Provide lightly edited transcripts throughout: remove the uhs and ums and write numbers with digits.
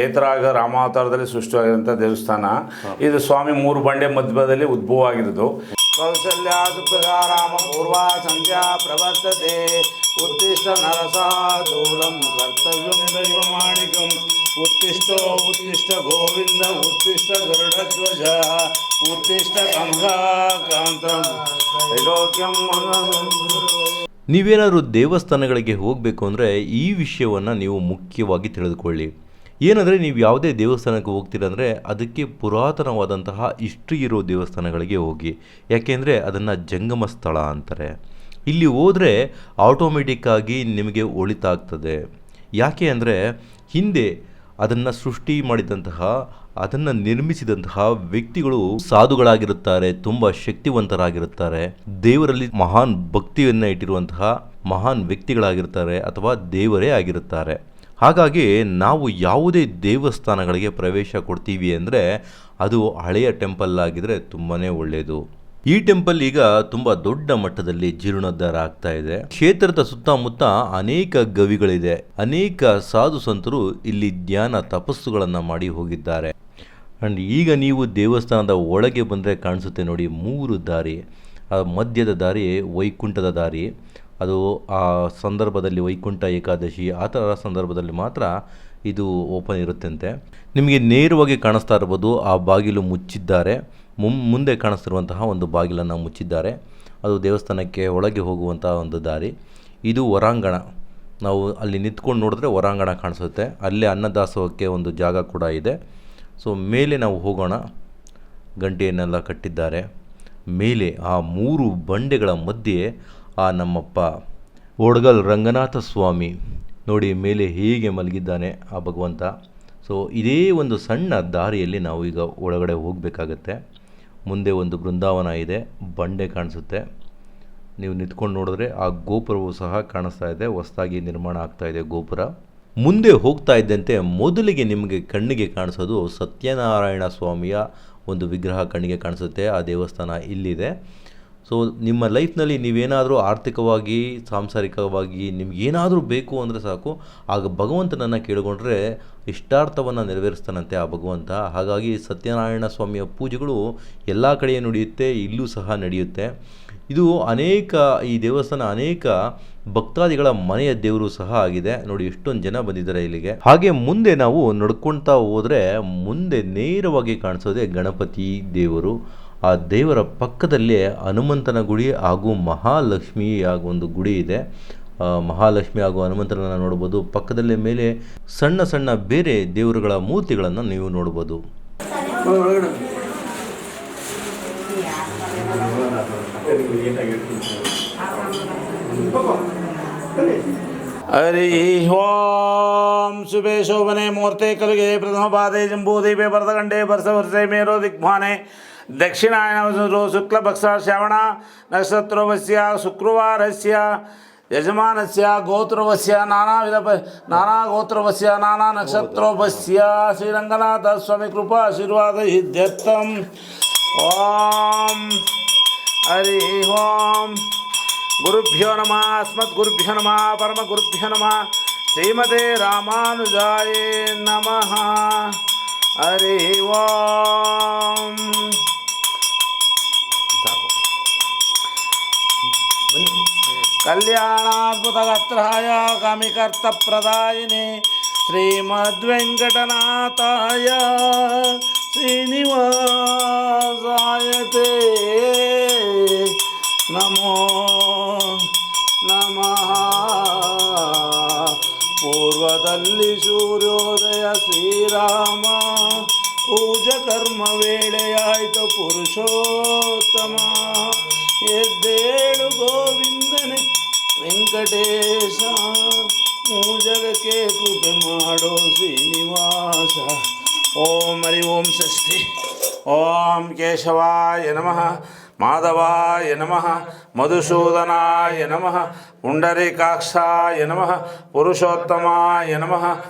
ನೇತ್ರಾಗ ರಾಮಾವತಾರದಲ್ಲಿ ಸೃಷ್ಟಿಯಾಗಿರುವಂಥ ದೇವಸ್ಥಾನ. ಇದು ಸ್ವಾಮಿ ಮೂರು ಬಂಡೆ ಮಧ್ಯದಲ್ಲಿ ಉದ್ಭವ ಆಗಿರೋದು. ಕೌಸಲ್ಯ ಸುಪ್ರಜಾರಾಮ ಪೂರ್ವಾ ಸಂಧ್ಯಾ ಪ್ರವರ್ತತೆ ಉತ್ತಿಷ್ಟ ನರಸಾದೂಲಂ ಕರ್ತವ್ಯಂ ದೈವಮಾಣಿಕಂ ಉತ್ತಿಷ್ಟೋ ಉತ್ತಿಷ್ಟ ಗೋವಿಂದ ಉತ್ತಿಷ್ಟ ಗರುಡಧ್ವಜ ಉತ್ತಿಷ್ಟ ಕಂಸಾಕಾಂತಂ ತ್ರೈಲೋಕ್ಯಂ. ನೀವೇನಾದರೂ ದೇವಸ್ಥಾನಗಳಿಗೆ ಹೋಗಬೇಕು ಅಂದರೆ ಈ ವಿಷಯವನ್ನು ನೀವು ಮುಖ್ಯವಾಗಿ ತಿಳಿದುಕೊಳ್ಳಿ. ಏನಂದರೆ ನೀವು ಯಾವುದೇ ದೇವಸ್ಥಾನಕ್ಕೆ ಹೋಗ್ತೀರಂದರೆ ಅದಕ್ಕೆ ಪುರಾತನವಾದಂತಹ ಹಿಸ್ಟ್ರಿ ಇರೋ ದೇವಸ್ಥಾನಗಳಿಗೆ ಹೋಗಿ. ಯಾಕೆಂದರೆ ಅದನ್ನು ಜಂಗಮ ಸ್ಥಳ ಅಂತಾರೆ. ಇಲ್ಲಿ ಹೋದರೆ ಆಟೋಮೆಟಿಕ್ಕಾಗಿ ನಿಮಗೆ ಒಳಿತಾಗ್ತದೆ. ಯಾಕೆ ಅಂದರೆ ಹಿಂದೆ ಅದನ್ನು ಸೃಷ್ಟಿ ಮಾಡಿದಂತಹ ಅದನ್ನು ನಿರ್ಮಿಸಿದಂತಹ ವ್ಯಕ್ತಿಗಳು ಸಾಧುಗಳಾಗಿರುತ್ತಾರೆ, ತುಂಬ ಶಕ್ತಿವಂತರಾಗಿರುತ್ತಾರೆ, ದೇವರಲ್ಲಿ ಮಹಾನ್ ಭಕ್ತಿಯನ್ನು ಇಟ್ಟಿರುವಂತಹ ಮಹಾನ್ ವ್ಯಕ್ತಿಗಳಾಗಿರ್ತಾರೆ ಅಥವಾ ದೇವರೇ ಆಗಿರುತ್ತಾರೆ. ಹಾಗಾಗಿ ನಾವು ಯಾವುದೇ ದೇವಸ್ಥಾನಗಳಿಗೆ ಪ್ರವೇಶ ಕೊಡ್ತೀವಿ ಅಂದರೆ ಅದು ಹಳೆಯ ಟೆಂಪಲ್ ಆಗಿದ್ರೆ ತುಂಬಾ ಒಳ್ಳೆಯದು. ಈ ಟೆಂಪಲ್ ಈಗ ತುಂಬ ದೊಡ್ಡ ಮಟ್ಟದಲ್ಲಿ ಜೀರ್ಣೋದ್ಧಾರ ಆಗ್ತಾ ಇದೆ. ಕ್ಷೇತ್ರದ ಸುತ್ತಮುತ್ತ ಅನೇಕ ಗವಿಗಳಿದೆ. ಅನೇಕ ಸಾಧು ಸಂತರು ಇಲ್ಲಿ ಧ್ಯಾನ ತಪಸ್ಸುಗಳನ್ನು ಮಾಡಿ ಹೋಗಿದ್ದಾರೆ. ಆ್ಯಂಡ್ ಈಗ ನೀವು ದೇವಸ್ಥಾನದ ಒಳಗೆ ಬಂದರೆ ಕಾಣಿಸುತ್ತೆ ನೋಡಿ 3 ದಾರಿ. ಆ ಮಧ್ಯದ ದಾರಿ ವೈಕುಂಠದ ದಾರಿ. ಅದು ಆ ಸಂದರ್ಭದಲ್ಲಿ ವೈಕುಂಠ ಏಕಾದಶಿ ಆ ಥರ ಸಂದರ್ಭದಲ್ಲಿ ಮಾತ್ರ ಇದು ಓಪನ್ ಇರುತ್ತಂತೆ. ನಿಮಗೆ ನೇರವಾಗಿ ಕಾಣಿಸ್ತಾ ಇರ್ಬೋದು, ಆ ಬಾಗಿಲು ಮುಚ್ಚಿದ್ದಾರೆ. ಮುಂದೆ ಕಾಣಿಸ್ತಿರುವಂತಹ ಒಂದು ಬಾಗಿಲನ್ನು ಮುಚ್ಚಿದ್ದಾರೆ. ಅದು ದೇವಸ್ಥಾನಕ್ಕೆ ಒಳಗೆ ಹೋಗುವಂಥ ಒಂದು ದಾರಿ. ಇದು ಹೊರಾಂಗಣ. ನಾವು ಅಲ್ಲಿ ನಿಂತ್ಕೊಂಡು ನೋಡಿದ್ರೆ ಹೊರಾಂಗಣ ಕಾಣಿಸುತ್ತೆ. ಅಲ್ಲೇ ಅನ್ನದಾಸೋಹಕ್ಕೆ ಒಂದು ಜಾಗ ಕೂಡ ಇದೆ. ಸೊ ಮೇಲೆ ನಾವು ಹೋಗೋಣ. ಗಂಟೆಯನ್ನೆಲ್ಲ ಕಟ್ಟಿದ್ದಾರೆ. ಮೇಲೆ ಆ 3 ಬಂಡೆಗಳ ಮಧ್ಯೆ ಆ ನಮ್ಮಪ್ಪ ಓಡ್ಗಲ್ ರಂಗನಾಥ ಸ್ವಾಮಿ ನೋಡಿ ಮೇಲೆ ಹೇಗೆ ಮಲಗಿದ್ದಾನೆ ಆ ಭಗವಂತ. ಸೊ ಇದೇ ಒಂದು ಸಣ್ಣ ದಾರಿಯಲ್ಲಿ ನಾವು ಈಗ ಒಳಗಡೆ ಹೋಗಬೇಕಾಗತ್ತೆ. ಮುಂದೆ ಒಂದು ಬೃಂದಾವನ ಇದೆ, ಬಂಡೆ ಕಾಣಿಸುತ್ತೆ. ನೀವು ನಿಂತ್ಕೊಂಡು ನೋಡಿದ್ರೆ ಆ ಗೋಪುರವೂ ಸಹ ಕಾಣಿಸ್ತಾ ಇದೆ. ಹೊಸದಾಗಿ ನಿರ್ಮಾಣ ಆಗ್ತಾ ಇದೆ ಗೋಪುರ. ಮುಂದೆ ಹೋಗ್ತಾ ಇದ್ದಂತೆ ಮೊದಲಿಗೆ ನಿಮಗೆ ಕಣ್ಣಿಗೆ ಕಾಣಿಸೋದು ಸತ್ಯನಾರಾಯಣ ಸ್ವಾಮಿಯ ಒಂದು ವಿಗ್ರಹ ಕಣ್ಣಿಗೆ ಕಾಣಿಸುತ್ತೆ. ಆ ದೇವಸ್ಥಾನ ಇಲ್ಲಿದೆ. ಸೊ ನಿಮ್ಮ ಲೈಫ್ನಲ್ಲಿ ನೀವೇನಾದರೂ ಆರ್ಥಿಕವಾಗಿ ಸಾಂಸಾರಿಕವಾಗಿ ನಿಮಗೇನಾದರೂ ಬೇಕು ಅಂದರೆ ಸಾಕು, ಆಗ ಭಗವಂತನನ್ನು ಕೇಳಿಕೊಂಡ್ರೆ ಇಷ್ಟಾರ್ಥವನ್ನು ನೆರವೇರಿಸ್ತಾನಂತೆ ಆ ಭಗವಂತ. ಹಾಗಾಗಿ ಸತ್ಯನಾರಾಯಣ ಸ್ವಾಮಿಯ ಪೂಜೆಗಳು ಎಲ್ಲ ಕಡೆಯೂ ನಡೆಯುತ್ತೆ, ಇಲ್ಲೂ ಸಹ ನಡೆಯುತ್ತೆ. ಇದು ಈ ದೇವಸ್ಥಾನ ಅನೇಕ ಭಕ್ತಾದಿಗಳ ಮನೆಯ ದೇವರು ಸಹ ಆಗಿದೆ. ನೋಡಿ ಎಷ್ಟೊಂದು ಜನ ಬಂದಿದ್ದಾರೆ ಇಲ್ಲಿಗೆ. ಹಾಗೆ ಮುಂದೆ ನಾವು ನಡ್ಕೊಳ್ತಾ ಹೋದರೆ ಮುಂದೆ ನೇರವಾಗಿ ಕಾಣಿಸೋದೆ ಗಣಪತಿ ದೇವರು. ಆ ದೇವರ ಪಕ್ಕದಲ್ಲೇ ಹನುಮಂತನ ಗುಡಿ ಹಾಗೂ ಮಹಾಲಕ್ಷ್ಮಿ ಒಂದು ಗುಡಿ ಇದೆ. ಮಹಾಲಕ್ಷ್ಮಿ ಹಾಗೂ ಹನುಮಂತನನ್ನು ನೋಡ್ಬೋದು. ಪಕ್ಕದಲ್ಲೇ ಮೇಲೆ ಸಣ್ಣ ಸಣ್ಣ ಬೇರೆ ದೇವರುಗಳ ಮೂರ್ತಿಗಳನ್ನು ನೀವು ನೋಡ್ಬೋದು. ಹರಿ ಓಂ ಶುಭೆ ಶೋಭನೆ ಮೂರ್ತೆ ಕಲುಗೆ ಪ್ರಥಮ ಪಾದೆ ಜಂಬೂದೀಪೆ ಭರತಖಂಡೇ ವರ್ಷೆ ಮೇರೋ ದಿಗ್ಭಾನೆ ದಕ್ಷಿಣಾಯನ ಶುಕ್ಲಪಕ್ಷ ಶ್ರವಣ ನಕ್ಷತ್ರವಸ್ಯ ಶುಕ್ರವಾರಸ್ಯ ಯಜಮಾನಸ್ಯ ಗೋತ್ರವಸ್ಯ ನಾನಾ ಗೋತ್ರವಸ್ಯ ನಾನಾ ನಕ್ಷತ್ರೋಪಸ್ಯ ಶ್ರೀರಂಗನಾಥ ಸ್ವಾಮಿ ಕೃಪಾ ಆಶೀರ್ವಾದ ಇತ್ಯರ್ಥಂ. ಓಂ ಹರಿ ಓಂ ಗುರುಭ್ಯೋ ನಮಃ ಅಸ್ಮದ್ಗುರುಭ್ಯೋ ನಮಃ ಪರಮಗುರುಭ್ಯೋ ನಮಃ ಶ್ರೀಮತೆ ರಾಮಾನುಜಾಯ ನಮಃ. ಹರಿ ಓಂ. ಕಲ್ಯಾಣಾದ್ಭುತಗಾತ್ರಾಯ ಕಾಮಿಕರ್ತಪ್ರದಾಯಿನೇ ಶ್ರೀಮದ್ವೆಂಕಟನಾಥಾಯ ಶ್ರೀನಿವಾಸಾಯ ತೇ ನಮೋ ನಮಃ. ಪೂರ್ವದಲ್ಲಿ ಸೂರ್ಯೋದಯ ಶ್ರೀರಾಮ ಪೂಜಾ ಕರ್ಮ ವೇಳೆಯಾಯಿತು ಪುರುಷೋತ್ತಮ. ಎದ್ದೇಳು ಗೋವಿಂದನೇ ವೆಂಕಟೇಶ ಜಗಕ್ಕೆ ಕೃಪೆ ಮಾಡೋ ಶ್ರೀನಿವಾಸ. ಓಂ ಹರಿ ಓಂ ಷಷ್ಠಿ. ಓಂ ಕೇಶವಾಯ ನಮಃ ಮಾಧವಾಯ ನಮಃ ಮಧುಸೂದನಾಯ ನಮಃ ಪುಂಡರೀಕಾಕ್ಷಾಯ ನಮಃ ಪುರುಷೋತ್ತಮಾಯ ನಮಃ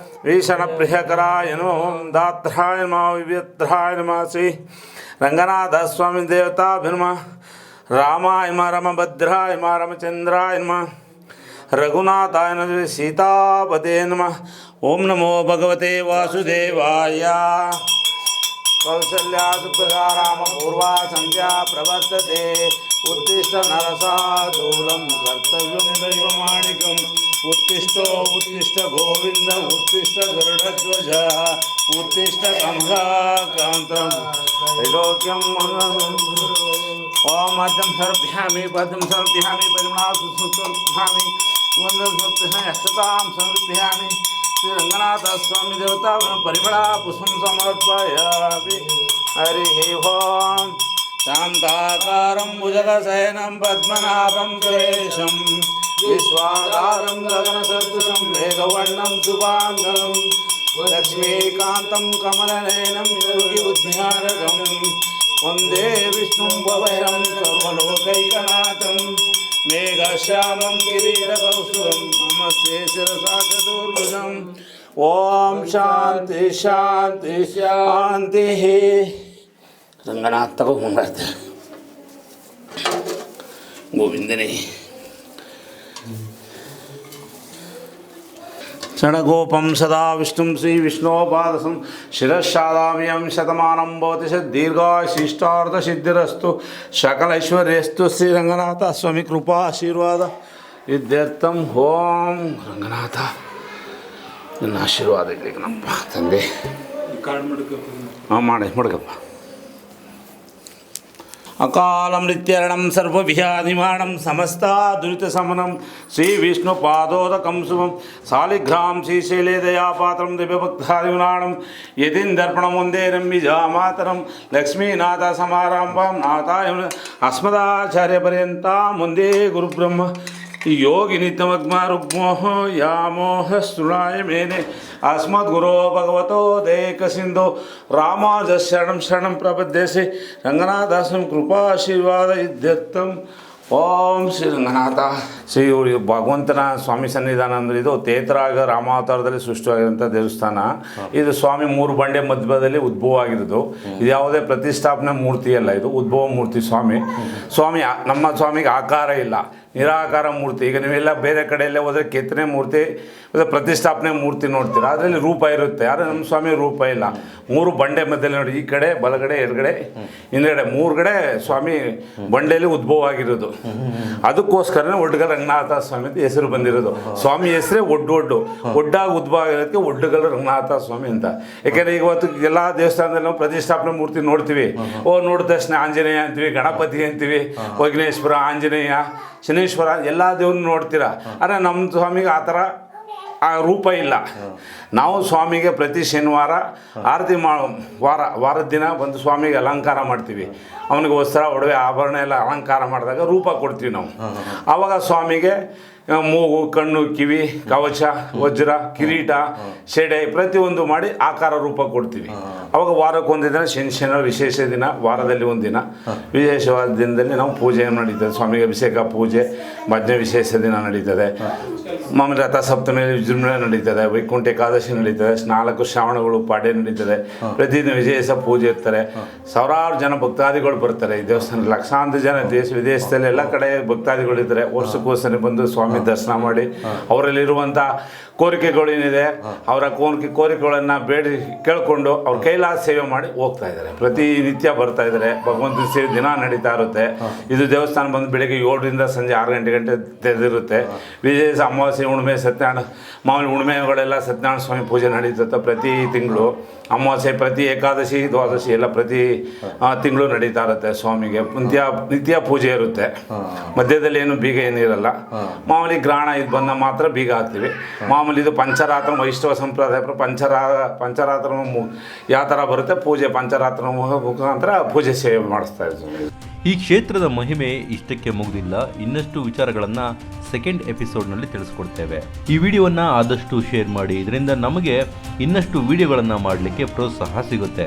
ಭೀಷಣಪ್ರಿಯಕರಾಯ ನಮಃ ದಾತ್ರಾಯ ನಮಃ ವಿವ್ಯತ್ರಾಯ ನಮಃ ಶ್ರೀ ರಂಗನಾಥ ಸ್ವಾಮಿ ದೇವತಾಭಿರ್ಮ ರಾಮಾಯ ನಮಃ ರಮಭದ್ರಾಯ ನಮಃ ರಾಮಚಂದ್ರಾಯ ನಮಃ ರಘುನಾಥಾಯ ನಮಃ ಸೀತಾಪದೇ ನಮಃ ಓಂ ನಮೋ ಭಗವತೆ ವಾಸುದೇವಾಯ. ಕೌಸಲ್ಯಾ ಸುಪ್ರಜಾ ರಾಮ ಪೂರ್ವಾ ಸಂಧ್ಯಾ ಪ್ರವರ್ತತೆ. ಉತ್ತಿಷ್ಠ ನರಸಾದೂಲಂ ಕರ್ತವ್ಯಂ ದೈವಮಾಣಿಕಂ. ಉತ್ತಿಷ್ಠೋ ಉತ್ತಿಷ್ಠ ಗೋವಿಂದ ಉತ್ತಿಷ್ಠ ಗರುಡಧ್ವಜ. ಉತ್ತಿಷ್ಠ ಕಮಲಾಕಾಂತಂ ತ್ರೈಲೋಕ್ಯಂ ಮಂಗಳಂ. ಓಂ ಮಧ್ಯಂ ಸಮರ್ಪ್ಯಾಮಿ ಪದ್ಮಂ ಸಮರ್ಪ್ಯಾಮಿ ಪರಿಮಳಾಸು ಸಮರ್ಪ್ಯಾಮಿ ಸುಗಂಧಂ ಸಮರ್ಪ್ಯಾಮಿ ಅಕ್ಷತಾಂ ಸಮರ್ಪ್ಯಾಮಿ. ಶ್ರೀ ರಂಗನಾಥ ಸ್ವಾಮಿ ದೇವತಾ ಪರಿಮಳ ಪುಷ್ಪಂ ಸಮರ್ಪಯಾಮಿ. ಹರಿ ಓಂ. ಶಾಂತಾಕಾರಂ ಭುಜಗಶಯನಂ ಪದ್ಮನಾಭಂ ಸುರೇಶಂ. ವಿಶ್ವಾಧಾರಂ ಗಗನಸದೃಶಂ ಮೇಘವರ್ಣಂ ಶುಭಾಂಗಂ. ಲಕ್ಷ್ಮೀಕಾಂತಂ ಕಮಲನಯನಂ ಯೋಗಿ ಬುದ್ಧಿಹಾರಕಂ. ವಂದೇ ವಿಷ್ಣುಂ ಭವೈರಂ ಸರ್ವಲೋಕೈಕನಾಥಂ. ಮೇಘಶ್ಯಾಮಂ ಕಿರೀಟಕೌಸ್ತುಭಂ ನಮಸ್ತೆ ಶಿರಸಾ ಚತುರ್ಭುಜಂ. ಓಂ ಶಾಂತಿ ಶಾಂತಿ ಶಾಂತಿ. ರಂಗನಾಥ ತಗೋ ಮುಂಗಾಡ್ತೆ ಗೋವಿಂದನೇ. ಷಡಗೋಪಂ ಸದಾ ವಿಷ್ಣುಂ ಶ್ರೀ ವಿಷ್ಣೋಪಾದಸಂ ಶಿರಶ್ಚಾದಾಮ್ಯಂ ಶತಮಾನಂ ಭವತಿ ದೀರ್ಘಾಶಿಷ್ಟಾರ್ಥಸಿದ್ಧಿರಸ್ತು ಸಕಲೈಶ್ವರ್ಯಸ್ತು. ಶ್ರೀರಂಗನಾಥ ಸ್ವಾಮಿ ಕೃಪಾ ಆಶೀರ್ವಾದ ಇತ್ಯರ್ಥಂ. ಓಂ ರಂಗನಾಥ ನನ್ನ ಆಶೀರ್ವಾದ ಇರಲಿ ಕಣಪ್ಪ ತಂದೆ. ಹಾಂ ಮಾಡಿ ಮಡ್ಕಪ್ಪ. ಅಕಾಲಂ ನಿತ್ಯರಣಂ ಸರ್ವವಿಹಾನಿಮಾಣಂ ಸಮಸ್ತಾ ದುರಿತಶಮನಂ ಶ್ರೀ ವಿಷ್ಣು ಪಾದೋದಕಂ ಶುಭಂ. ಸಾಲಿಗ್ರಾಂ ಶ್ರೀಶೈಲೇ ದಯಾಪಾತ್ರಂ ದಿವ್ಯಭಕ್ತಾದಿಗುಣಾಣಂ ಯತೀಂದರ್ಪಣಂ ವಂದೇ ನಂಬಿಜಾಮಾತರಂ. ಲಕ್ಷ್ಮೀನಾಥ ಸಮಾರಂಭಾಂ ನಾಥಾಯ ಅಸ್ಮದಾಚಾರ್ಯಪರ್ಯಂತಾಂ ವಂದೇ ಗುರುಬ್ರಹ್ಮ ಯೋಗಿ ನಿತ್ಯಮಗ್ಮ ರುಗ್ಮೋಹ ಯಾಮೋಹ ಶೃಣಾಯ ಮೇನೆ. ಅಸ್ಮದ್ಗುರೋ ಭಗವತೋ ದೇಕ ಸಿಂಧೋ ರಾಮಾಜ ಶರಣಂ ಪ್ರಪದ್ಯಸೆ. ರಂಗನಾಥಾಸ್ವಾಮಿ ಕೃಪಾ ಆಶೀರ್ವಾದ ಇದ್ಯರ್ಥಂ. ಓಂ ಶ್ರೀ ರಂಗನಾಥ. ಶ್ರೀ ಭಗವಂತನ ಸ್ವಾಮಿ ಸನ್ನಿಧಾನ ಅಂದರೆ ಇದು ತೇತರಾಗ ರಾಮಾವತಾರದಲ್ಲಿ ಸೃಷ್ಟಿಯಾಗಿರೋಂಥ ದೇವಸ್ಥಾನ. ಇದು ಸ್ವಾಮಿ 3 ಬಂಡೆ ಮಧ್ಯದಲ್ಲಿ ಉದ್ಭವ ಆಗಿರೋದು. ಇದು ಯಾವುದೇ ಪ್ರತಿಷ್ಠಾಪನೆ ಮೂರ್ತಿ ಅಲ್ಲ, ಇದು ಉದ್ಭವ ಮೂರ್ತಿ ಸ್ವಾಮಿ. ನಮ್ಮ ಸ್ವಾಮಿಗೆ ಆಕಾರ ಇಲ್ಲ, ನಿರಾಕಾರ ಮೂರ್ತಿ. ಈಗ ನೀವೆಲ್ಲ ಬೇರೆ ಕಡೆಯಲ್ಲೇ ಹೋದರೆ ಕೆತ್ತನೆ ಮೂರ್ತಿ, ಪ್ರತಿಷ್ಠಾಪನೆ ಮೂರ್ತಿ ನೋಡ್ತೀರ, ಅದರಲ್ಲಿ ರೂಪ ಇರುತ್ತೆ. ಆದರೆ ನಮ್ಮ ಸ್ವಾಮಿ ರೂಪ ಇಲ್ಲ. 3 ಬಂಡೆ ಮಧ್ಯದಲ್ಲಿ ನೋಡಿ, ಈ ಕಡೆ ಬಲಗಡೆ ಎಡಗಡೆ ಹಿಂದ್ಗಡೆ 3 ಕಡೆ ಸ್ವಾಮಿ ಬಂಡೆಯಲ್ಲಿ ಉದ್ಭವ ಆಗಿರೋದು. ಅದಕ್ಕೋಸ್ಕರನೇ ಒಡ್ಡುಗಲ್ ರಂಗನಾಥ ಸ್ವಾಮಿ ಅಂತ ಹೆಸರು ಬಂದಿರೋದು. ಸ್ವಾಮಿ ಹೆಸರೇ ಒಡ್ಡಾಗಿ ಉದ್ಭವ ಆಗಿರೋದಕ್ಕೆ ಒಡ್ಡುಗಲ್ ರಂಗನಾಥ ಸ್ವಾಮಿ ಅಂತ. ಯಾಕೆಂದರೆ ಇವತ್ತು ಎಲ್ಲ ದೇವಸ್ಥಾನದಲ್ಲಿ ನಾವು ಪ್ರತಿಷ್ಠಾಪನೆ ಮೂರ್ತಿ ನೋಡ್ತೀವಿ. ನೋಡಿದ ತಕ್ಷಣ ಆಂಜನೇಯ ಅಂತೀವಿ, ಗಣಪತಿ ಅಂತೀವಿ, ವಿಘ್ನೇಶ್ವರ, ಆಂಜನೇಯ, ಶನೇಶ್ವರ ಎಲ್ಲ ದೇವ್ರನ್ನ ನೋಡ್ತೀರಾ. ಆದರೆ ನಮ್ಮ ಸ್ವಾಮಿಗೆ ಆ ಥರ ಆ ರೂಪ ಇಲ್ಲ. ನಾವು ಸ್ವಾಮಿಗೆ ಪ್ರತಿ ಶನಿವಾರ ಆರತಿ ವಾರದ ದಿನ ಬಂದು ಸ್ವಾಮಿಗೆ ಅಲಂಕಾರ ಮಾಡ್ತೀವಿ. ಅವನಿಗೆ ವಸ್ತ್ರ, ಒಡವೆ, ಆಭರಣ ಎಲ್ಲ ಅಲಂಕಾರ ಮಾಡಿದಾಗ ರೂಪ ಕೊಡ್ತೀವಿ ನಾವು. ಆವಾಗ ಸ್ವಾಮಿಗೆ ಮೂಗು, ಕಣ್ಣು, ಕಿವಿ, ಕವಚ, ವಜ್ರ, ಕಿರೀಟ, ಸೆಡೆ ಪ್ರತಿಯೊಂದು ಮಾಡಿ ಆಕಾರ ರೂಪ ಕೊಡ್ತೀವಿ. ಅವಾಗ ವಾರಕ್ಕೊಂದು ದಿನ ಶನಿವಾರ ವಿಶೇಷ ದಿನ, ವಾರದಲ್ಲಿ ಒಂದು ದಿನ ವಿಶೇಷವಾದ ದಿನದಲ್ಲಿ ನಾವು ಪೂಜೆಯನ್ನು ನಡೀತದೆ. ಸ್ವಾಮಿಗೆ ಅಭಿಷೇಕ ಪೂಜೆ, ಭಜನೆ ವಿಶೇಷ ದಿನ ನಡೀತದೆ. ಮಾಮೂಲಿ ರಥ ಸಪ್ತಮಿ ವಿಜೃಂಭಣೆ ನಡೀತದೆ. ವೈಕುಂಠ ಏಕಾದಶಿ ನಡೀತದೆ. 4 ಶ್ರಾವಣಗಳು ಪಾಡ್ಯ ನಡೀತದೆ. ಪ್ರತಿದಿನ ವಿಶೇಷ ಪೂಜೆ ಇರ್ತಾರೆ. ಸಾವಿರಾರು ಜನ ಭಕ್ತಾದಿಗಳು ಬರ್ತಾರೆ ಈ ದೇವಸ್ಥಾನದಲ್ಲಿ. ಲಕ್ಷಾಂತರ ಜನ ದೇಶ ವಿದೇಶದಲ್ಲಿ ಎಲ್ಲ ಕಡೆ ಭಕ್ತಾದಿಗಳಿರ್ತಾರೆ. ವರ್ಷಕ್ಕೋಸ್ಕರ ಬಂದು ಸ್ವಾಮಿ ದರ್ಶನ ಮಾಡಿ ಅವರಲ್ಲಿರುವಂಥ ಕೋರಿಕೆಗಳೇನಿದೆ ಅವರ ಕೋರಿಕೆಗಳನ್ನು ಬೇಡಿ ಕೇಳಿಕೊಂಡು ಅವ್ರ ಕೈಲಾದ ಸೇವೆ ಮಾಡಿ ಹೋಗ್ತಾ ಇದ್ದಾರೆ. ಪ್ರತಿನಿತ್ಯ ಬರ್ತಾ ಇದ್ದಾರೆ. ಭಗವಂತನ ಸೇವೆ ದಿನ ನಡೀತಾ ಇರುತ್ತೆ. ಇದು ದೇವಸ್ಥಾನ ಬಂದು ಬೆಳಗ್ಗೆ 7ರಿಂದ ಸಂಜೆ 6 ಗಂಟೆ ತೆರೆದಿರುತ್ತೆ. ವಿಶೇಷ ಅಮಾವಾಸ್ಯೆ, ಹುಣ್ಣಿಮೆ, ಸತ್ಯನಾರಾಯಣ, ಮಾಮೂಲಿ ಹುಣ್ಣಿಮೆಗಳೆಲ್ಲ ಸತ್ಯನಾರಾಯಣ ಸ್ವಾಮಿ ಪೂಜೆ ನಡೀತದೆ ಪ್ರತಿ ತಿಂಗಳು. ಅಮಾವಾಸ್ಯೆ, ಪ್ರತಿ ಏಕಾದಶಿ, ದ್ವಾದಶಿ ಎಲ್ಲ ಪ್ರತಿ ತಿಂಗಳು ನಡೀತಾ ಇರುತ್ತೆ. ಸ್ವಾಮಿಗೆ ನಿತ್ಯ ಪೂಜೆ ಇರುತ್ತೆ. ಮಧ್ಯದಲ್ಲಿ ಏನು ಬೀಗ ಏನಿರಲ್ಲ. ಮಾಮೂಲಿ ಗ್ರಹಣ ಇದು ಬಂದ ಮಾತ್ರ ಬೀಗ ಹಾಕ್ತೀವಿ. ಮಾಮೂಲಿ ಇದು ಪಂಚರಾತ್ರ ವೈಷ್ಣವ ಸಂಪ್ರದಾಯ ಪಂಚರಾತ್ರ ಯಾವ ಥರ ಬರುತ್ತೆ ಪೂಜೆ, ಪಂಚರಾತ್ರ ಮುಖಾಂತರ ಪೂಜೆ ಸೇವೆ ಮಾಡಿಸ್ತಾ ಇದ್ದೀವಿ. ಈ ಕ್ಷೇತ್ರದ ಮಹಿಮೆ ಇಷ್ಟಕ್ಕೆ ಮುಗಿದಿಲ್ಲ. ಇನ್ನಷ್ಟು ವಿಚಾರಗಳನ್ನು ಸೆಕೆಂಡ್ ಎಪಿಸೋಡ್ನಲ್ಲಿ ತಿಳಿಸ್ಕೊಡ್ತೇವೆ. ಈ ವಿಡಿಯೋವನ್ನು ಆದಷ್ಟು ಶೇರ್ ಮಾಡಿ. ಇದರಿಂದ ನಮಗೆ ಇನ್ನಷ್ಟು ವಿಡಿಯೋಗಳನ್ನು ಮಾಡಲಿಕ್ಕೆ ಪ್ರೋತ್ಸಾಹ ಸಿಗುತ್ತೆ.